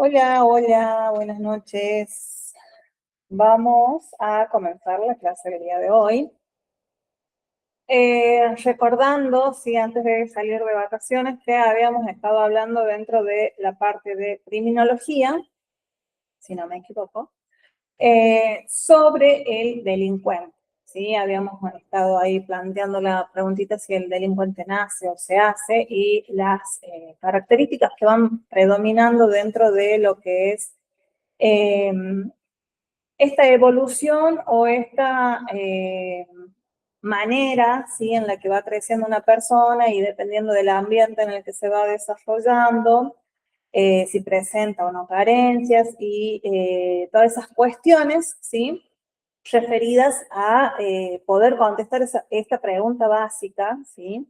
Hola, hola, buenas noches. Vamos a comenzar la clase del día de hoy. Recordando, sí, antes de salir de vacaciones, que habíamos estado hablando dentro de la parte de criminología, si no me equivoco, sobre el delincuente. ¿Sí? Habíamos estado ahí planteando la preguntita si el delincuente nace o se hace y las características que van predominando dentro de lo que es eh, esta evolución o esta manera, ¿sí?, en la que va creciendo una persona y dependiendo del ambiente en el que se va desarrollando, si presenta o no carencias y todas esas cuestiones, ¿sí?, referidas a poder contestar esta pregunta básica, ¿sí?,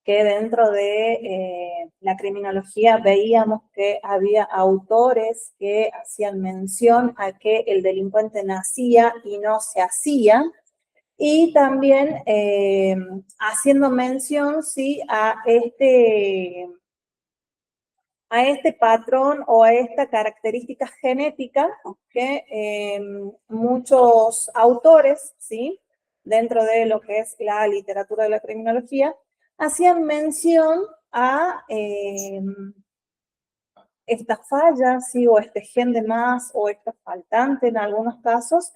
que dentro de la criminología veíamos que había autores que hacían mención a que el delincuente nacía y no se hacía, y también haciendo mención, sí, a este patrón o a esta característica genética que muchos autores, ¿sí?, dentro de lo que es la literatura de la criminología, hacían mención a esta falla, ¿sí?, o este gen de más, o esta faltante en algunos casos,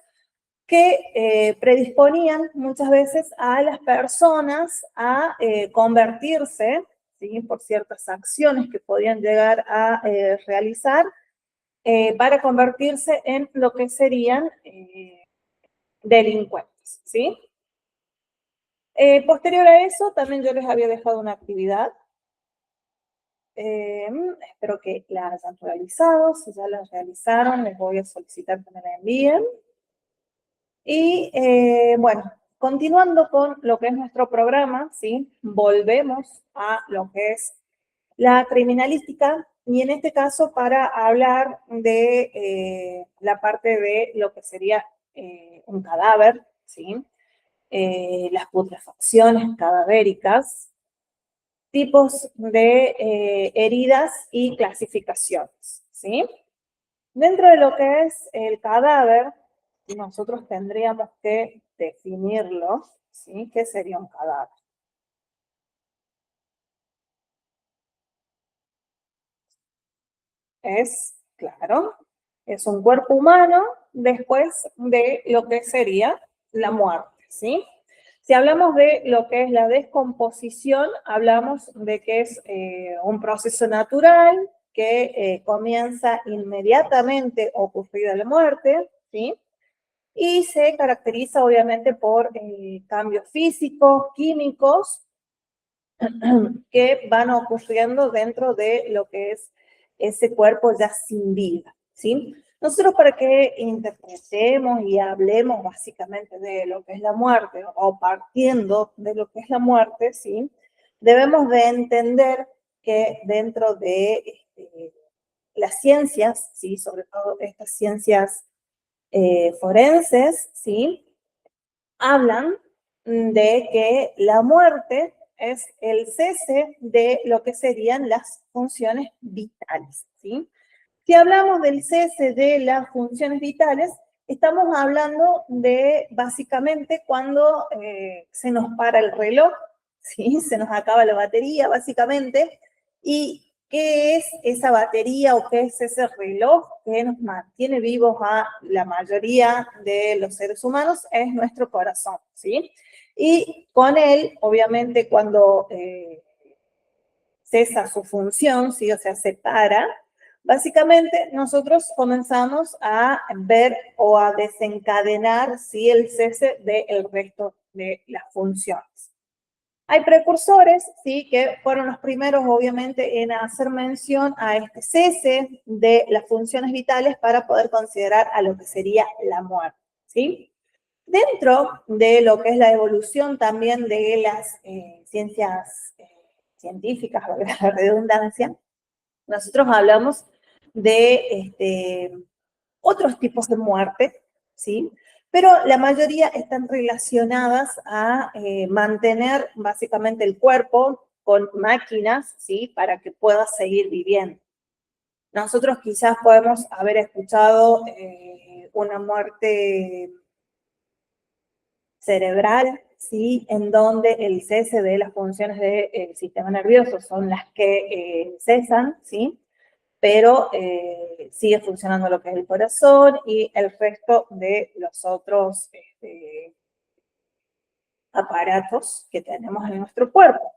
que predisponían muchas veces a las personas a convertirse, ¿sí?, por ciertas acciones que podían llegar a realizar, para convertirse en lo que serían delincuentes, ¿sí? Posterior a eso, también yo les había dejado una actividad. Espero que la hayan realizado. Si ya la realizaron, les voy a solicitar que me la envíen. Y bueno, continuando con lo que es nuestro programa, ¿sí?, volvemos a lo que es la criminalística, y en este caso para hablar de la parte de lo que sería un cadáver, ¿sí?, las putrefacciones cadavéricas, tipos de heridas y clasificaciones, ¿sí? Dentro de lo que es el cadáver, nosotros tendríamos que definirlo, ¿sí? ¿Qué sería un cadáver? Claro, es un cuerpo humano después de lo que sería la muerte, ¿sí? Si hablamos de lo que es la descomposición, hablamos de que es un proceso natural que comienza inmediatamente ocurrida la muerte, ¿sí? Y se caracteriza obviamente por cambios físicos, químicos, que van ocurriendo dentro de lo que es ese cuerpo ya sin vida, ¿sí? Nosotros, para que interpretemos y hablemos básicamente de lo que es la muerte, o partiendo de lo que es la muerte, ¿sí?, debemos de entender que dentro de las ciencias, ¿sí?, sobre todo estas ciencias forenses, ¿sí?, hablan de que la muerte es el cese de lo que serían las funciones vitales, ¿sí? Si hablamos del cese de las funciones vitales, estamos hablando de básicamente cuando se nos para el reloj, ¿sí?, se nos acaba la batería básicamente. ¿Y qué es esa batería o qué es ese reloj que nos mantiene vivos a la mayoría de los seres humanos? Es nuestro corazón, ¿sí? Y con él, obviamente, cuando cesa su función, ¿sí?, o sea, se para, básicamente nosotros comenzamos a ver o a desencadenar, ¿sí?, el cese del resto de las funciones. Hay precursores, ¿sí?, que fueron los primeros, obviamente, en hacer mención a este cese de las funciones vitales para poder considerar a lo que sería la muerte, ¿sí? Dentro de lo que es la evolución también de las ciencias científicas, valga la redundancia, nosotros hablamos de otros tipos de muerte, ¿sí? Pero la mayoría están relacionadas a mantener básicamente el cuerpo con máquinas, ¿sí?, para que pueda seguir viviendo. Nosotros quizás podemos haber escuchado una muerte cerebral, ¿sí? En donde el cese de las funciones del sistema nervioso son las que cesan, ¿sí? Pero sigue funcionando lo que es el corazón y el resto de los otros aparatos que tenemos en nuestro cuerpo.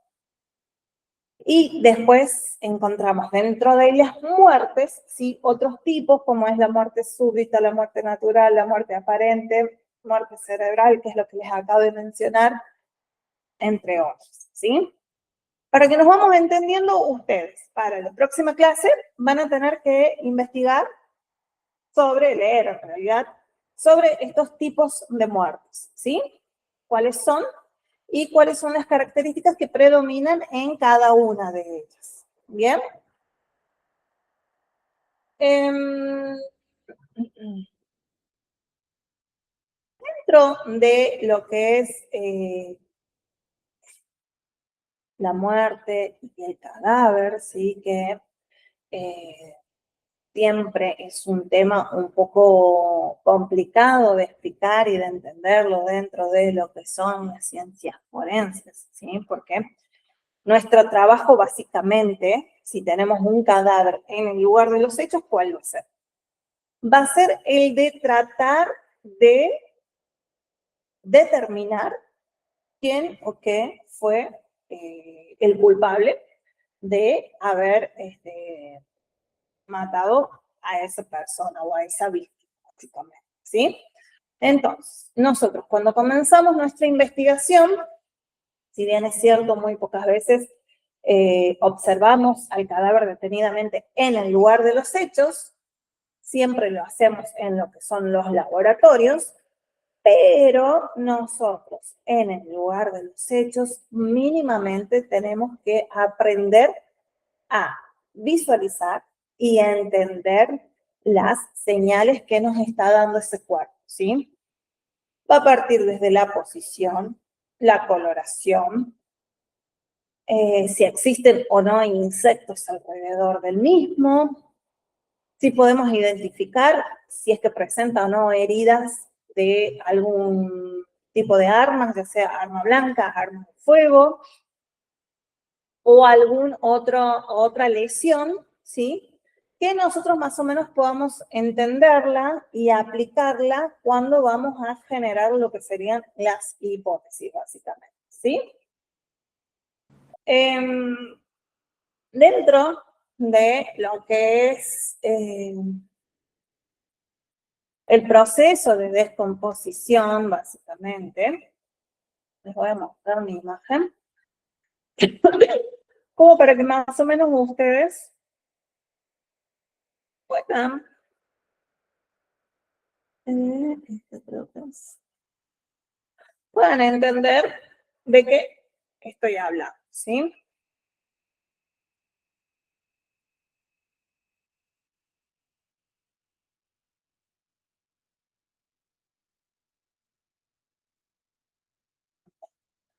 Y después encontramos dentro de las muertes, ¿sí? Otros tipos, como es la muerte súbita, la muerte natural, la muerte aparente, muerte cerebral, que es lo que les acabo de mencionar, entre otros, ¿sí? Para que nos vamos entendiendo ustedes, para la próxima clase van a tener que investigar sobre, leer en realidad, sobre estos tipos de muertes, ¿sí? ¿Cuáles son? Y cuáles son las características que predominan en cada una de ellas. ¿Bien? Dentro de lo que es la muerte y el cadáver, sí que siempre es un tema un poco complicado de explicar y de entenderlo dentro de lo que son las ciencias forenses, ¿sí? Porque nuestro trabajo básicamente, si tenemos un cadáver en el lugar de los hechos, ¿cuál va a ser? Va a ser el de tratar de determinar quién o qué fue el culpable de haber matado a esa persona o a esa víctima, básicamente, ¿sí? Entonces, nosotros cuando comenzamos nuestra investigación, si bien es cierto, muy pocas veces observamos al cadáver detenidamente en el lugar de los hechos, siempre lo hacemos en lo que son los laboratorios, pero nosotros en el lugar de los hechos mínimamente tenemos que aprender a visualizar y a entender las señales que nos está dando ese cuerpo, ¿sí? Va a partir desde la posición, la coloración, si existen o no insectos alrededor del mismo, si podemos identificar si es que presenta o no heridas de algún tipo de armas, ya sea arma blanca, arma de fuego, o alguna otra lesión, ¿sí? Que nosotros más o menos podamos entenderla y aplicarla cuando vamos a generar lo que serían las hipótesis, básicamente, ¿sí? Dentro de lo que es el proceso de descomposición, básicamente, les voy a mostrar mi imagen, como para que más o menos ustedes puedan, puedan entender de qué estoy hablando, ¿sí?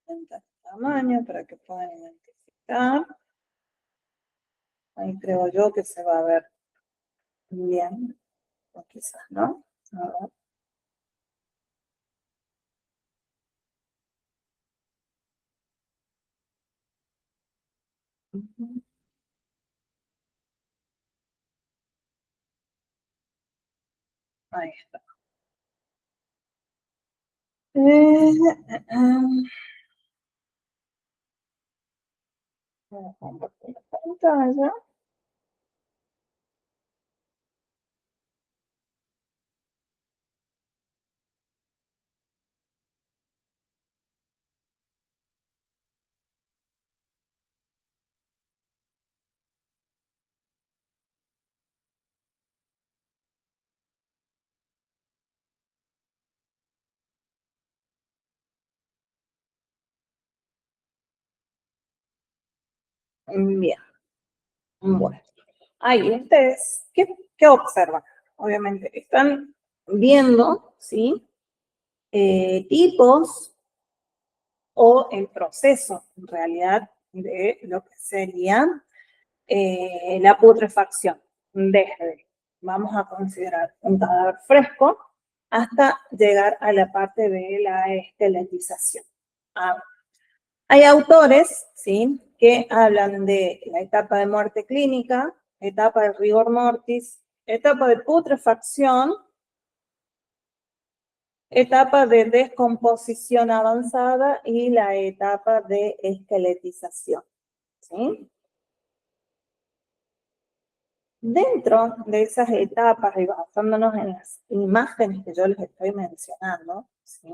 El tamaño para que puedan identificar. Ahí creo yo que se va a ver bien, o quizás no. A ver. Ahí está. Voy a compartir la pantalla. Bien, bueno. Ahí ustedes, ¿qué observan? Obviamente, están viendo, ¿sí? Tipos o el proceso, en realidad, de lo que sería la putrefacción, desde, vamos a considerar un cadáver fresco, hasta llegar a la parte de la esqueletización. Hay autores, ¿sí?, que hablan de la etapa de muerte clínica, etapa de rigor mortis, etapa de putrefacción, etapa de descomposición avanzada y la etapa de esqueletización, ¿sí? Dentro de esas etapas y basándonos en las imágenes que yo les estoy mencionando, ¿sí?,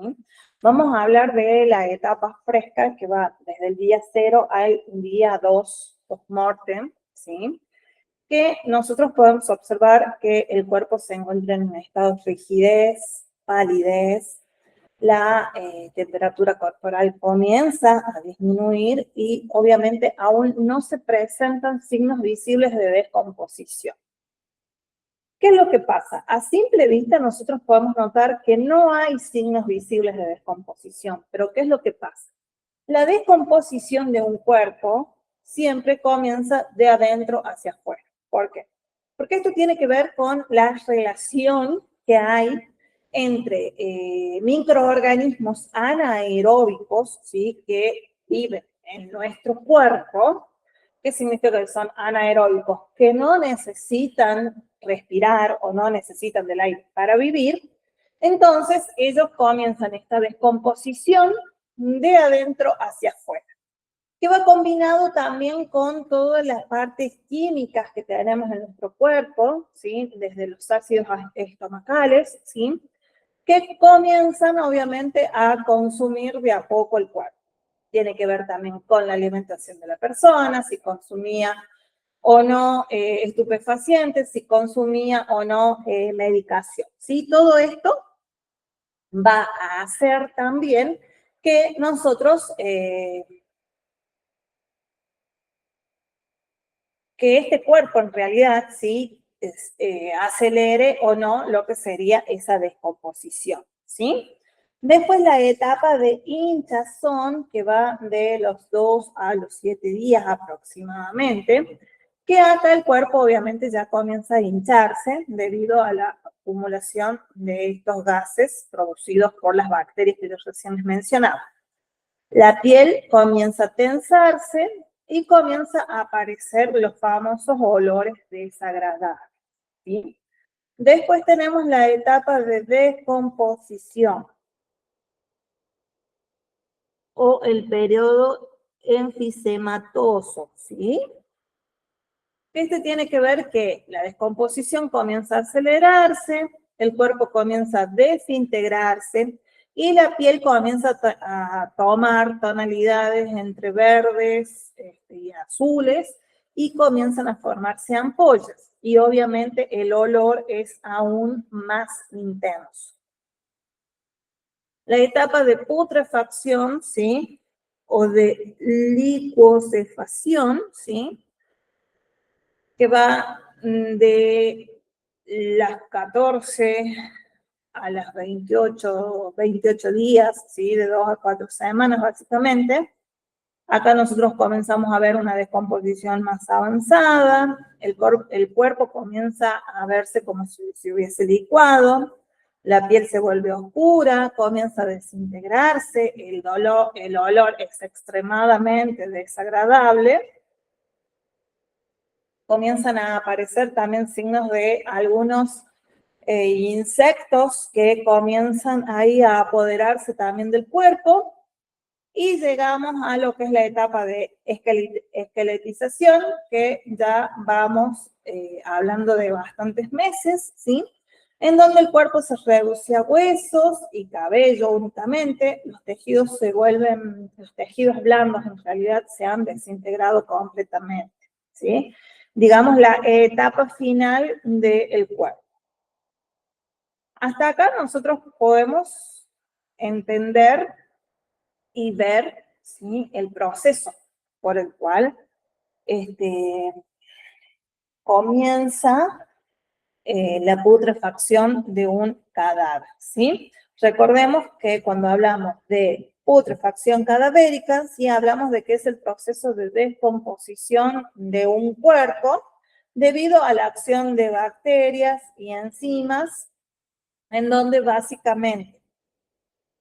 vamos a hablar de la etapa fresca que va desde el día 0 al día 2 post-mortem, ¿sí?, que nosotros podemos observar que el cuerpo se encuentra en un estado de rigidez, palidez, la temperatura corporal comienza a disminuir y obviamente aún no se presentan signos visibles de descomposición. ¿Qué es lo que pasa? A simple vista nosotros podemos notar que no hay signos visibles de descomposición, pero ¿qué es lo que pasa? La descomposición de un cuerpo siempre comienza de adentro hacia afuera. ¿Por qué? Porque esto tiene que ver con la relación que hay entre microorganismos anaeróbicos, ¿sí?, que viven en nuestro cuerpo. ¿Qué significa que son anaeróbicos? Que no necesitan respirar o no necesitan del aire para vivir. Entonces, ellos comienzan esta descomposición de adentro hacia afuera, que va combinado también con todas las partes químicas que tenemos en nuestro cuerpo, ¿sí?, desde los ácidos estomacales, ¿sí?, que comienzan obviamente a consumir de a poco el cuerpo. Tiene que ver también con la alimentación de la persona, si consumía o no estupefacientes, si consumía o no medicación. ¿Sí? Todo esto va a hacer también que nosotros, que este cuerpo en realidad, ¿sí?, acelere o no lo que sería esa descomposición, ¿sí? Después la etapa de hinchazón, que va de los 2 a los 7 días aproximadamente, que acá el cuerpo obviamente ya comienza a hincharse debido a la acumulación de estos gases producidos por las bacterias que yo recién les mencionaba. La piel comienza a tensarse y comienza a aparecer los famosos olores desagradables, ¿sí? Después tenemos la etapa de descomposición o el periodo enfisematoso, ¿sí? Este tiene que ver que la descomposición comienza a acelerarse, el cuerpo comienza a desintegrarse y la piel comienza a tomar tonalidades entre verdes y azules y comienzan a formarse ampollas. Y obviamente el olor es aún más intenso. La etapa de putrefacción, ¿sí?, o de licuocefacción, ¿sí?, que va de las 14 a las 28 días, ¿sí?, de 2 a 4 semanas básicamente. Acá nosotros comenzamos a ver una descomposición más avanzada, el cuerpo comienza a verse como si se hubiese licuado, la piel se vuelve oscura, comienza a desintegrarse, el olor es extremadamente desagradable. Comienzan a aparecer también signos de algunos insectos que comienzan ahí a apoderarse también del cuerpo y llegamos a lo que es la etapa de esqueletización, que ya vamos hablando de bastantes meses, ¿sí?, en donde el cuerpo se reduce a huesos y cabello únicamente, los tejidos blandos en realidad se han desintegrado completamente, ¿sí? Digamos, la etapa final del cuerpo. Hasta acá nosotros podemos entender y ver, ¿sí?, el proceso por el cual comienza la putrefacción de un cadáver, ¿sí? Recordemos que cuando hablamos de putrefacción cadavérica, sí hablamos de que es el proceso de descomposición de un cuerpo debido a la acción de bacterias y enzimas, en donde básicamente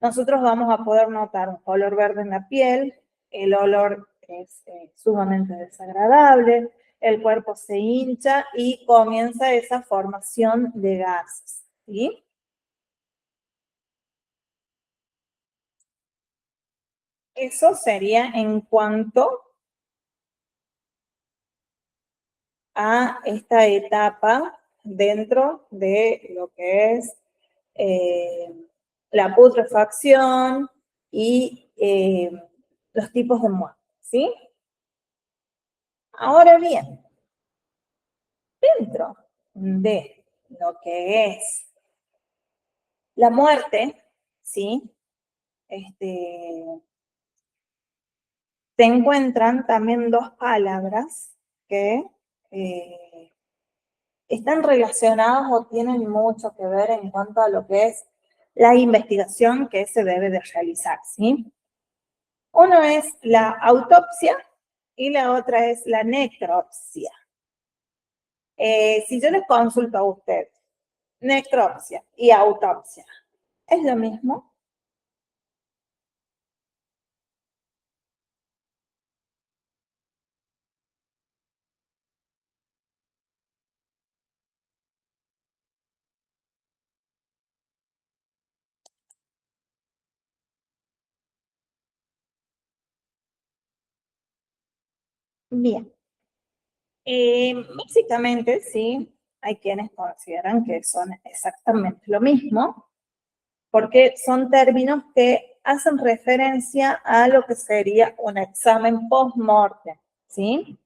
nosotros vamos a poder notar un color verde en la piel, el olor es sumamente desagradable, el cuerpo se hincha y comienza esa formación de gases, ¿sí? Eso sería en cuanto a esta etapa dentro de lo que es eh, la putrefacción y los tipos de muerte, ¿sí? Ahora bien, dentro de lo que es la muerte, ¿sí? Se encuentran también dos palabras que eh, están relacionadas o tienen mucho que ver en cuanto a lo que es la investigación que se debe de realizar, ¿sí? Uno es la autopsia y la otra es la necropsia. Si yo les consulto a ustedes, necropsia y autopsia, ¿es lo mismo? Bien. Básicamente, sí, hay quienes consideran que son exactamente lo mismo, porque son términos que hacen referencia a lo que sería un examen post-mortem, ¿sí?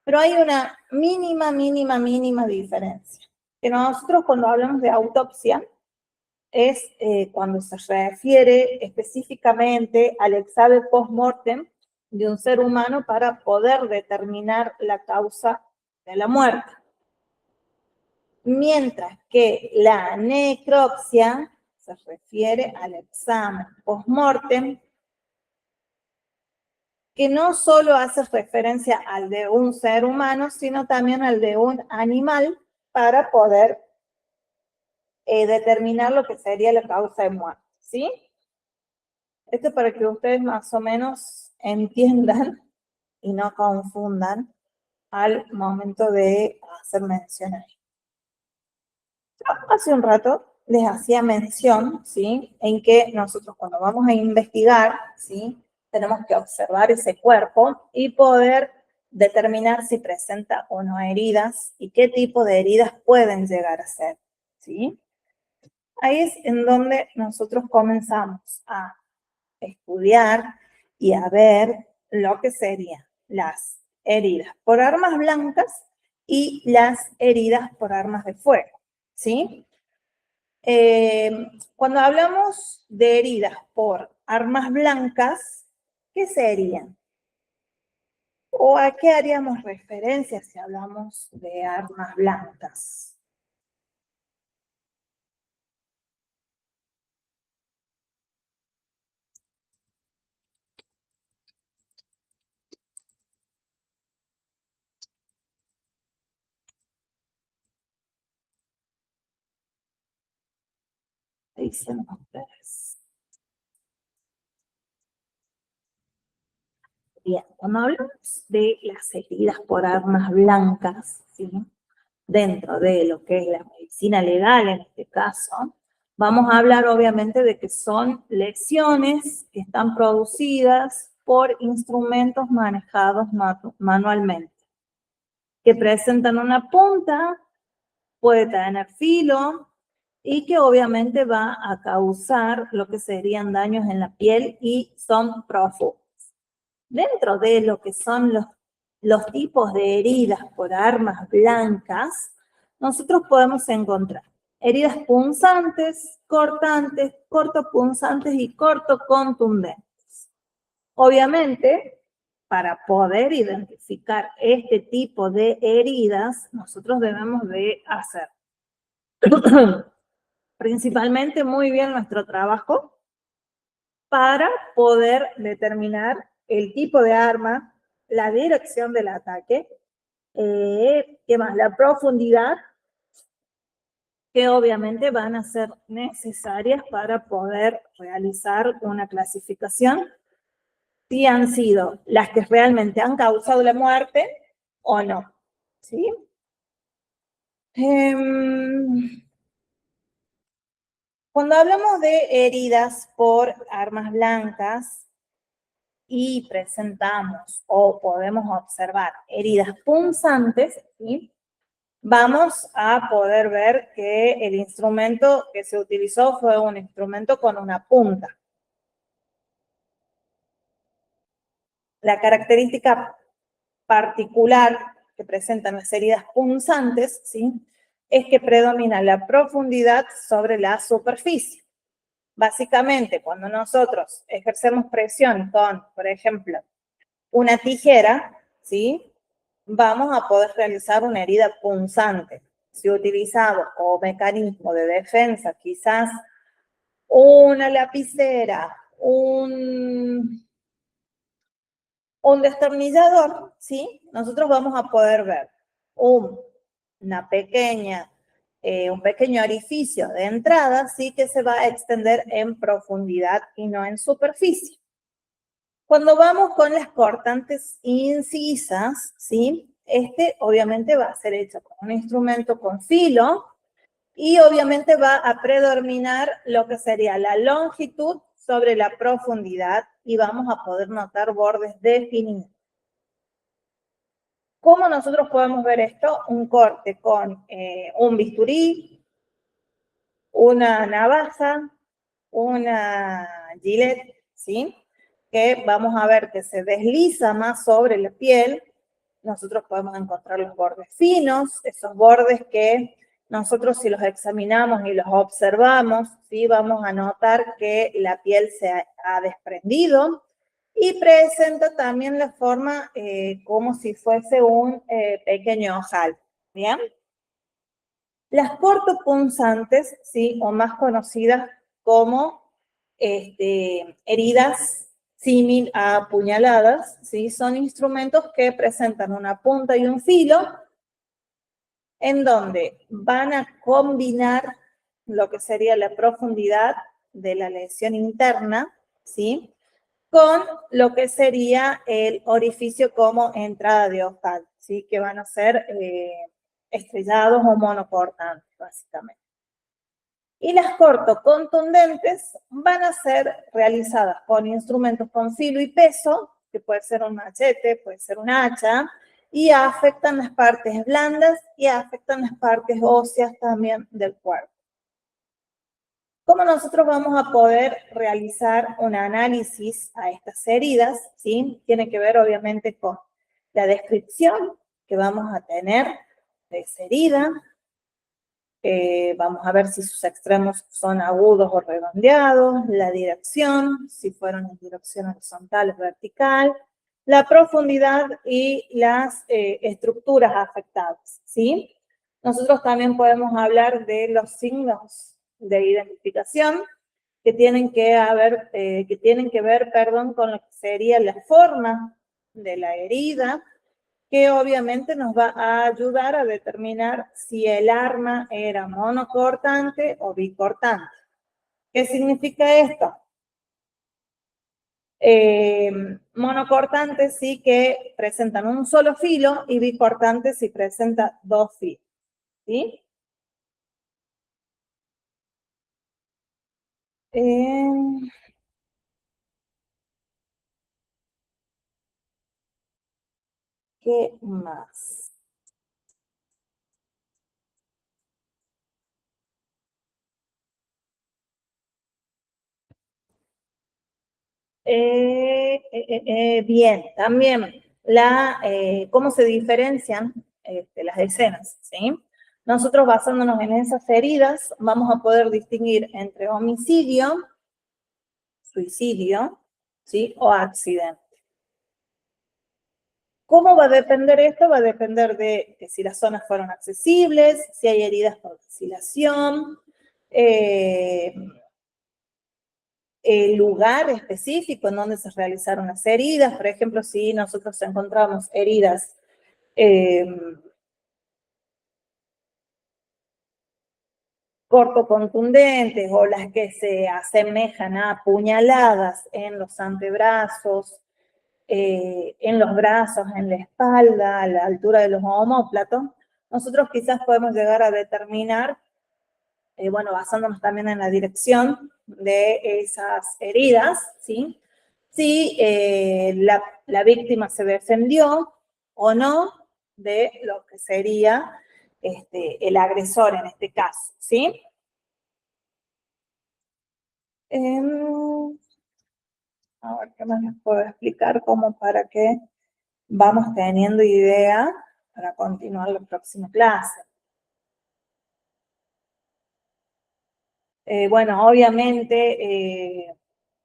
Pero hay una mínima diferencia. Que nosotros cuando hablamos de autopsia es cuando se refiere específicamente al examen post-mortem de un ser humano para poder determinar la causa de la muerte. Mientras que la necropsia se refiere al examen post-mortem que no solo hace referencia al de un ser humano, sino también al de un animal para poder determinar lo que sería la causa de muerte, ¿sí? Esto es para que ustedes más o menos entiendan y no confundan al momento de hacer mención a esto. Hace un rato les hacía mención, ¿sí? En que nosotros cuando vamos a investigar, ¿sí? Tenemos que observar ese cuerpo y poder determinar si presenta o no heridas y qué tipo de heridas pueden llegar a ser, ¿sí? Ahí es en donde nosotros comenzamos a estudiar y a ver lo que serían las heridas por armas blancas y las heridas por armas de fuego, ¿sí? Cuando hablamos de heridas por armas blancas, ¿qué serían? ¿O a qué haríamos referencia si hablamos de armas blancas? Dicen ustedes. Bien, cuando hablamos de las heridas por armas blancas, ¿sí? Dentro de lo que es la medicina legal en este caso, vamos a hablar obviamente de que son lesiones que están producidas por instrumentos manejados manualmente, que presentan una punta, puede tener filo y que obviamente va a causar lo que serían daños en la piel y son profundos. Dentro de lo que son los tipos de heridas por armas blancas, nosotros podemos encontrar heridas punzantes, cortantes, cortopunzantes y cortocontundentes. Obviamente, para poder identificar este tipo de heridas, nosotros debemos de hacer principalmente muy bien nuestro trabajo para poder determinar el tipo de arma, la dirección del ataque ¿Qué más? La profundidad, que obviamente van a ser necesarias para poder realizar una clasificación, si han sido las que realmente han causado la muerte o no, ¿sí? Cuando hablamos de heridas por armas blancas y presentamos o podemos observar heridas punzantes, ¿sí? Vamos a poder ver que el instrumento que se utilizó fue un instrumento con una punta. La característica particular que presentan las heridas punzantes, ¿sí?, es que predomina la profundidad sobre la superficie. Básicamente, cuando nosotros ejercemos presión con, por ejemplo, una tijera, ¿sí?, vamos a poder realizar una herida punzante. Si utilizamos como mecanismo de defensa, quizás una lapicera, un destornillador, ¿sí? Nosotros vamos a poder ver un pequeño orificio de entrada, ¿sí?, que se va a extender en profundidad y no en superficie. Cuando vamos con las cortantes incisas, ¿sí?, obviamente va a ser hecho con un instrumento con filo y obviamente va a predominar lo que sería la longitud sobre la profundidad y vamos a poder notar bordes definidos. ¿Cómo nosotros podemos ver esto? Un corte con un bisturí, una navaja, una gilet, ¿sí?, que vamos a ver que se desliza más sobre la piel. Nosotros podemos encontrar los bordes finos, esos bordes que nosotros, si los examinamos y los observamos, ¿sí?, vamos a notar que la piel se ha desprendido y presenta también la forma como si fuese un pequeño ojal, ¿bien? Las cortopunzantes, ¿sí?, o más conocidas como heridas símil a puñaladas, ¿sí?, son instrumentos que presentan una punta y un filo en donde van a combinar lo que sería la profundidad de la lesión interna, ¿sí?, con lo que sería el orificio como entrada de ojal, ¿sí?, que van a ser estrellados o monocortantes, básicamente. Y las cortocontundentes van a ser realizadas con instrumentos con filo y peso, que puede ser un machete, puede ser un hacha, y afectan las partes blandas y afectan las partes óseas también del cuerpo. ¿Cómo nosotros vamos a poder realizar un análisis a estas heridas? ¿Sí? Tiene que ver obviamente con la descripción que vamos a tener de esa herida. Vamos a ver si sus extremos son agudos o redondeados, la dirección, si fueron en dirección horizontal o vertical, la profundidad y las estructuras afectadas, ¿sí? Nosotros también podemos hablar de los signos de identificación que tienen que ver, con lo que sería la forma de la herida, que obviamente nos va a ayudar a determinar si el arma era monocortante o bicortante. ¿Qué significa esto? Monocortantes sí que presentan un solo filo y bicortantes sí presenta dos filos, ¿sí? ¿Qué más? Bien, también cómo se diferencian las escenas, ¿sí? Nosotros basándonos en esas heridas vamos a poder distinguir entre homicidio, suicidio, ¿sí?, o accidente. ¿Cómo va a depender esto? Va a depender de si las zonas fueron accesibles, si hay heridas por vacilación, el lugar específico en donde se realizaron las heridas. Por ejemplo, si nosotros encontramos heridas corto contundentes o las que se asemejan a puñaladas en los antebrazos, en los brazos, en la espalda, a la altura de los omóplatos, nosotros quizás podemos llegar a determinar, bueno, basándonos también en la dirección de esas heridas, ¿sí? Si la víctima se defendió o no de lo que sería el agresor en este caso, ¿sí? A ver, ¿qué más les puedo explicar como para que vamos teniendo idea para continuar la próxima clase? Bueno, obviamente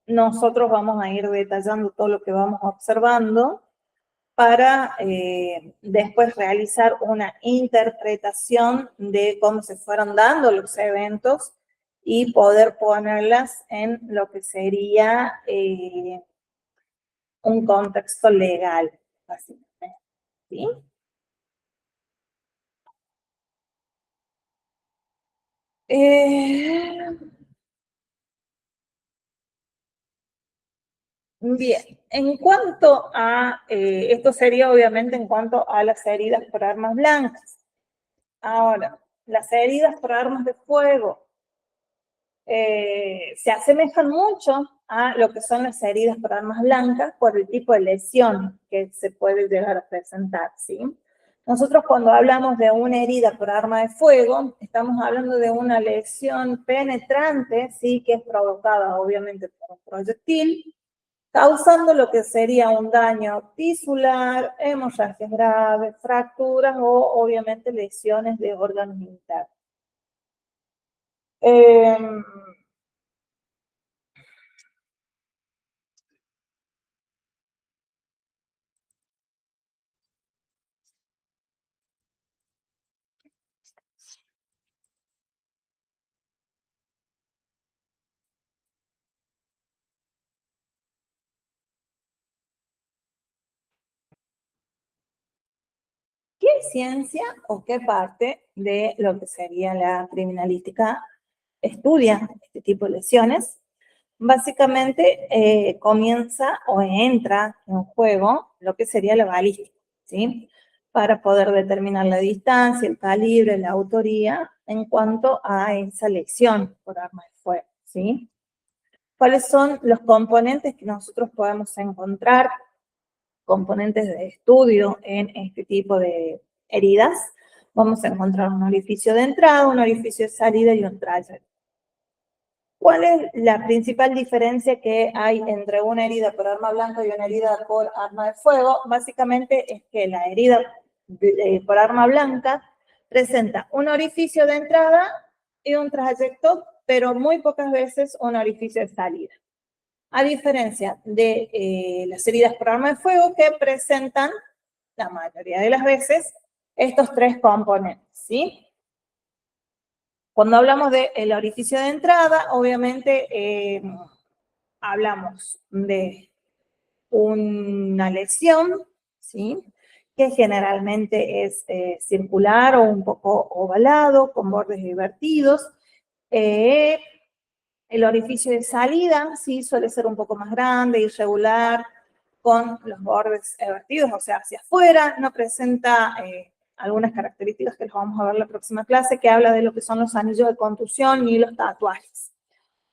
nosotros vamos a ir detallando todo lo que vamos observando para después realizar una interpretación de cómo se fueron dando los eventos y poder ponerlas en lo que sería un contexto legal, básicamente, ¿sí? Bien, en cuanto a, esto sería obviamente en cuanto a las heridas por armas blancas. Ahora, las heridas por armas de fuego se asemejan mucho a lo que son las heridas por armas blancas por el tipo de lesión que se puede llegar a presentar, ¿sí? Nosotros cuando hablamos de una herida por arma de fuego, estamos hablando de una lesión penetrante, ¿sí? Que es provocada obviamente por un proyectil, causando lo que sería un daño tisular, hemorragias graves, fracturas o obviamente lesiones de órganos internos. ¿Qué ciencia o qué parte de lo que sería la criminalística estudia este tipo de lesiones? Básicamente comienza o entra en juego lo que sería la balística, ¿sí? Para poder determinar la distancia, el calibre, la autoría en cuanto a esa lesión por arma de fuego, ¿sí? ¿Cuáles son los componentes que nosotros podemos encontrar, componentes de estudio en este tipo de heridas? Vamos a encontrar un orificio de entrada, un orificio de salida y un trayecto. ¿Cuál es la principal diferencia que hay entre una herida por arma blanca y una herida por arma de fuego? Básicamente es que la herida por arma blanca presenta un orificio de entrada y un trayecto, pero muy pocas veces un orificio de salida. A diferencia de las heridas por arma de fuego que presentan, la mayoría de las veces, estos tres componentes, ¿sí? Cuando hablamos del orificio de entrada, obviamente hablamos de una lesión, ¿sí? Que generalmente es circular o un poco ovalado, con bordes invertidos. El orificio de salida, sí, suele ser un poco más grande, irregular, con los bordes invertidos, o sea, hacia afuera, no presenta algunas características que les vamos a ver en la próxima clase, que habla de lo que son los anillos de contusión y los tatuajes.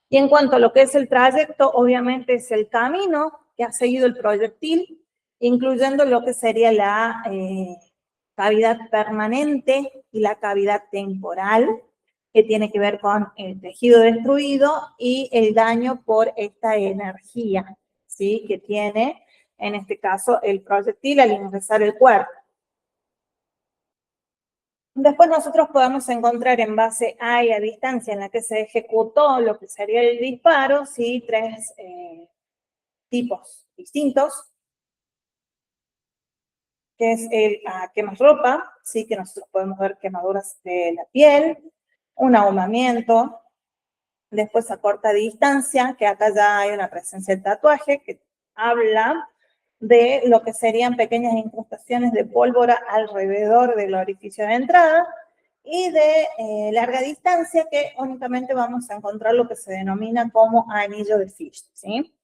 Y en cuanto a lo que es el trayecto, obviamente es el camino que ha seguido el proyectil, incluyendo lo que sería la cavidad permanente y la cavidad temporal, que tiene que ver con el tejido destruido y el daño por esta energía, ¿sí? Que tiene, en este caso, el proyectil al ingresar el cuerpo. Después nosotros podemos encontrar en base a y a distancia en la que se ejecutó lo que sería el disparo, ¿sí? Tres tipos distintos, que es el quemarropa, ¿sí? Que nosotros podemos ver quemaduras de la piel, un ahumamiento, después a corta distancia, que acá ya hay una presencia del tatuaje, que habla de lo que serían pequeñas incrustaciones de pólvora alrededor del orificio de entrada, y de larga distancia, que únicamente vamos a encontrar lo que se denomina como anillo de Fish, ¿sí?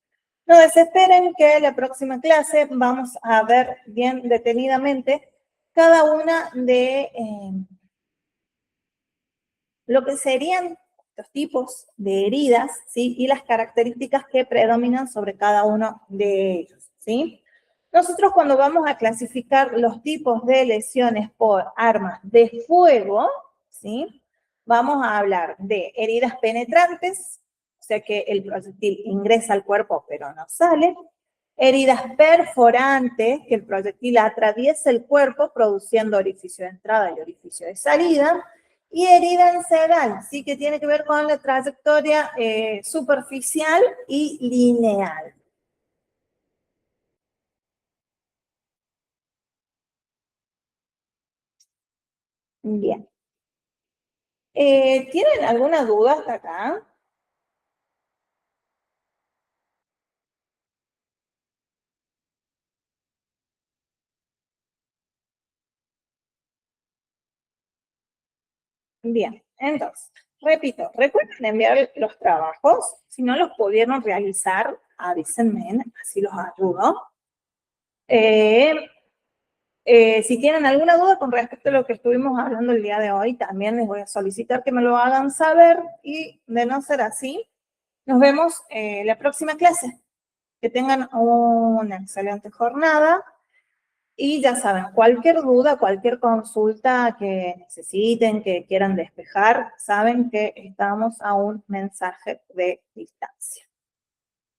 No desesperen, que en la próxima clase vamos a ver bien detenidamente cada una de lo que serían los tipos de heridas, ¿sí? Y las características que predominan sobre cada uno de ellos, ¿sí? Nosotros, cuando vamos a clasificar los tipos de lesiones por armas de fuego, ¿sí? Vamos a hablar de heridas penetrantes, o sea que el proyectil ingresa al cuerpo pero no sale; heridas perforantes, que el proyectil atraviesa el cuerpo produciendo orificio de entrada y orificio de salida; y herida encedal, sí, que tiene que ver con la trayectoria superficial y lineal. Bien. ¿Tienen alguna duda hasta acá? Bien, entonces, repito, recuerden enviar los trabajos. Si no los pudieron realizar, avísenme, así los ayudo. Eh, si tienen alguna duda con respecto a lo que estuvimos hablando el día de hoy, también les voy a solicitar que me lo hagan saber, y de no ser así, nos vemos la próxima clase. Que tengan una excelente jornada. Y ya saben, cualquier duda, cualquier consulta que necesiten, que quieran despejar, saben que estamos a un mensaje de distancia.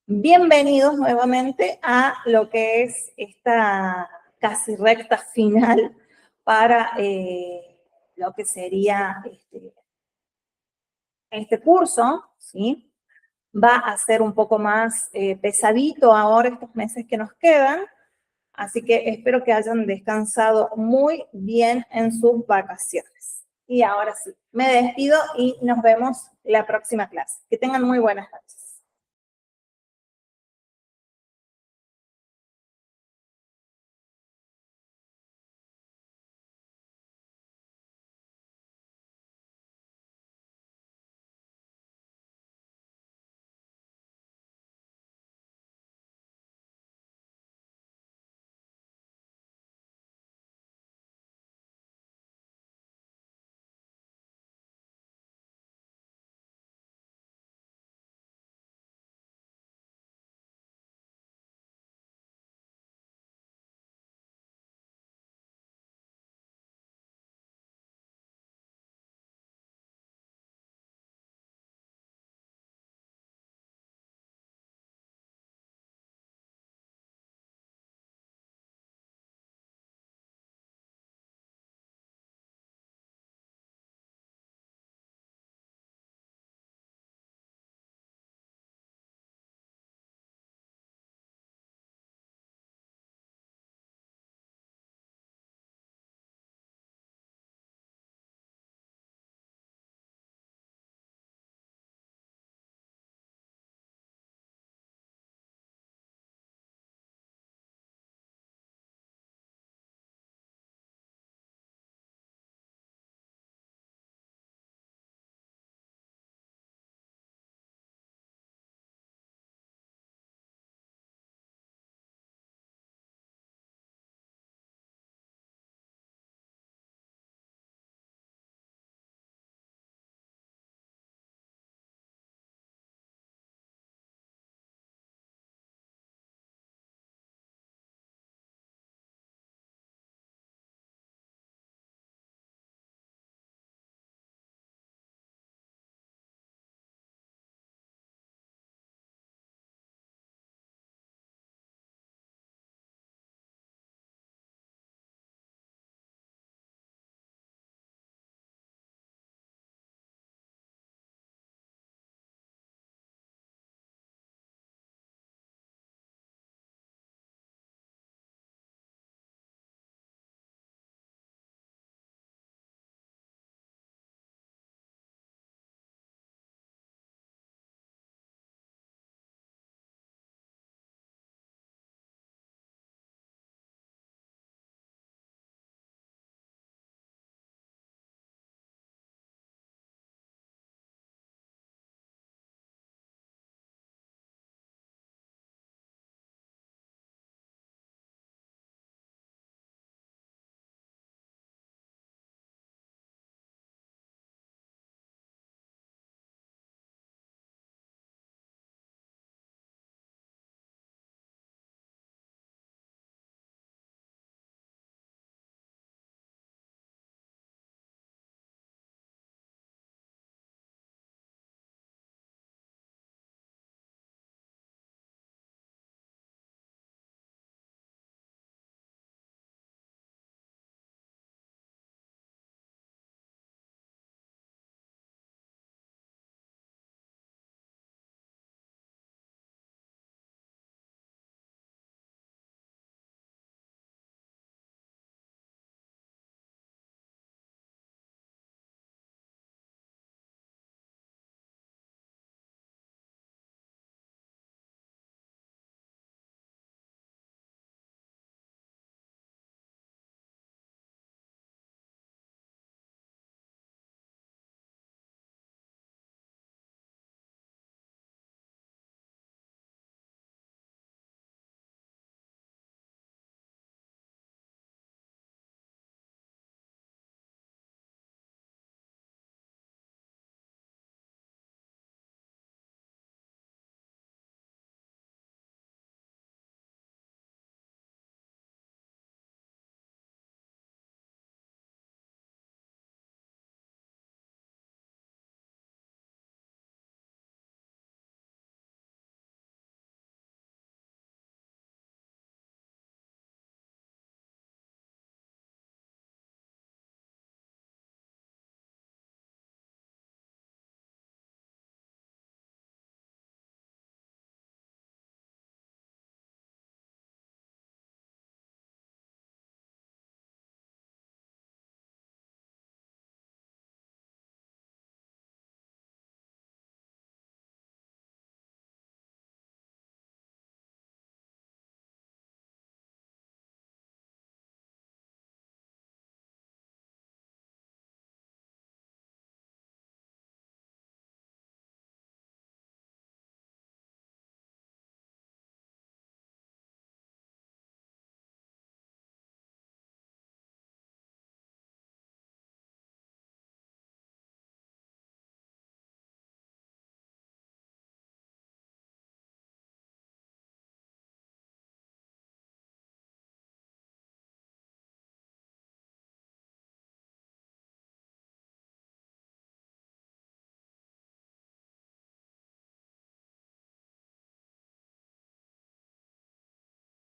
Bienvenidos nuevamente a lo que es esta casi recta final para lo que sería este curso, ¿sí? Va a ser un poco más pesadito ahora estos meses que nos quedan. Así que espero que hayan descansado muy bien en sus vacaciones. Y ahora sí, me despido y nos vemos la próxima clase. Que tengan muy buenas noches.